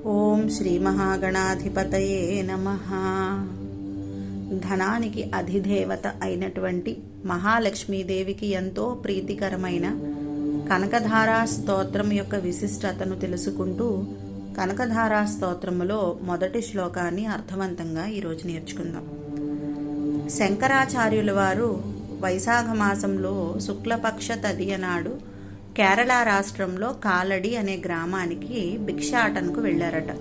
ఓం శ్రీ మహాగణాధిపతయే నమః. ధనానికి అధిదేవత అయినటువంటి మహాలక్ష్మీదేవికి ఎంతో ప్రీతికరమైన కనకధారా స్తోత్రం యొక్క విశిష్టతను తెలుసుకుంటూ కనకధారా స్తోత్రములో మొదటి శ్లోకాన్ని అర్థవంతంగా ఈరోజు నేర్చుకుందాం. శంకరాచార్యుల వారు వైశాఖ మాసంలో శుక్లపక్ష తదియ నాడు కేరళ రాష్ట్రంలో కాలడి అనే గ్రామానికి భిక్షాటనకు వెళ్ళారట.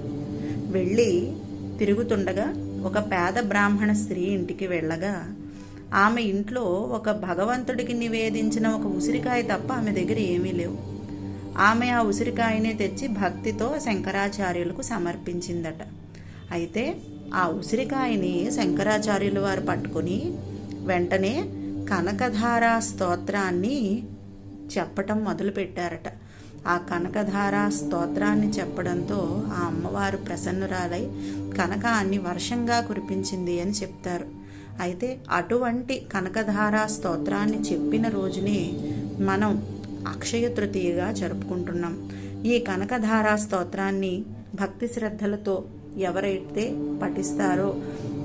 వెళ్ళి తిరుగుతుండగా ఒక పేద బ్రాహ్మణ స్త్రీ ఇంటికి వెళ్ళగా ఆమె ఇంట్లో ఒక భగవంతుడికి నివేదించిన ఒక ఉసిరికాయ తప్ప ఆమె దగ్గర ఏమీ లేవు. ఆమె ఆ ఉసిరికాయనే తెచ్చి భక్తితో శంకరాచార్యులకు సమర్పించిందట. అయితే ఆ ఉసిరికాయని శంకరాచార్యుల వారు పట్టుకుని వెంటనే కనకధారా స్తోత్రాన్ని చెప్పటం మొదలుపెట్టారట. ఆ కనకధారా స్తోత్రాన్ని చెప్పడంతో ఆ అమ్మవారు ప్రసన్నురాలై కనకాన్ని వర్షంగా కురిపించింది అని చెప్తారు. అయితే అటువంటి కనకధారా స్తోత్రాన్ని చెప్పిన రోజునే మనం అక్షయ తృతీయగా జరుపుకుంటున్నాం. ఈ కనకధారా స్తోత్రాన్ని భక్తి శ్రద్ధలతో ఎవరైతే పఠిస్తారో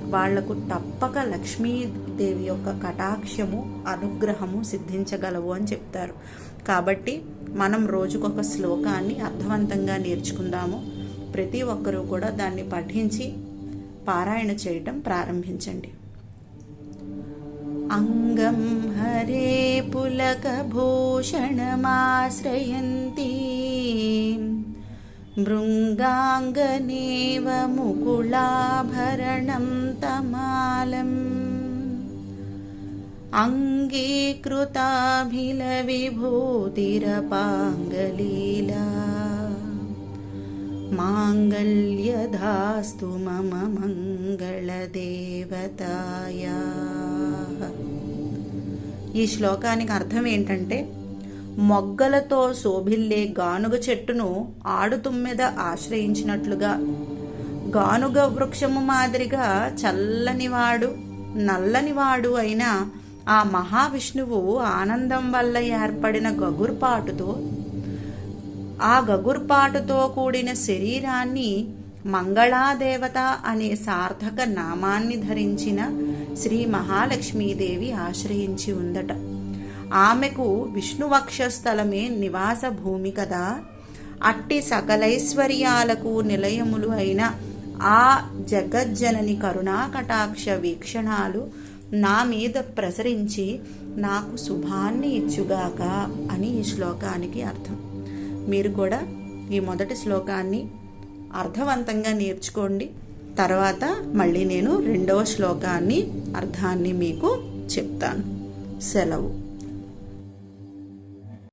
వాళ్లకు తప్పక లక్ష్మీదేవి యొక్క కటాక్షము అనుగ్రహము సిద్ధించగలవు అని చెప్తారు. కాబట్టి మనం రోజుకొక శ్లోకాన్ని అర్థవంతంగా నేర్చుకుందాము. ప్రతి ఒక్కరూ కూడా దాన్ని పఠించి పారాయణ చేయటం ప్రారంభించండి. అంగం హరే పులక భూషణమాశ్రయంతి భృంగాంగనేవ ముకుళాభరణం తమాలం అంగీకృతాభిలవిభూతిరపాంగలీలా మాంగళ్యధాస్తు మమ మంగళదేవతాయా. ఈ శ్లోకానికి అర్థం ఏంటంటే, మొగ్గలతో శోభిల్లే గానుగ చెట్టును ఆడుతుమ్మెద ఆశ్రయించినట్లుగా గానుగ వృక్షము మాదిరిగా చల్లనివాడు నల్లనివాడు అయిన ఆ మహావిష్ణువు ఆనందం వల్ల ఏర్పడిన గగుర్పాటుతో కూడిన శరీరాన్ని మంగళాదేవత అనే సార్థక నామాన్ని ధరించిన శ్రీ మహాలక్ష్మీదేవి ఆశ్రయించి ఉందట. ఆమెకు విష్ణువక్షస్థలమే నివాస భూమి కదా. అట్టి సకలైశ్వర్యాలకు నిలయములు అయిన ఆ జగజ్జనని కరుణాకటాక్ష వీక్షణాలు నా మీద ప్రసరించి నాకు శుభాన్ని ఇచ్చుగాక అని ఈ శ్లోకానికి అర్థం. మీరు కూడా ఈ మొదటి శ్లోకాన్ని అర్థవంతంగా నేర్చుకోండి. తర్వాత మళ్ళీ నేను రెండవ శ్లోకాన్ని అర్థాన్ని మీకు చెప్తాను. సెలవు.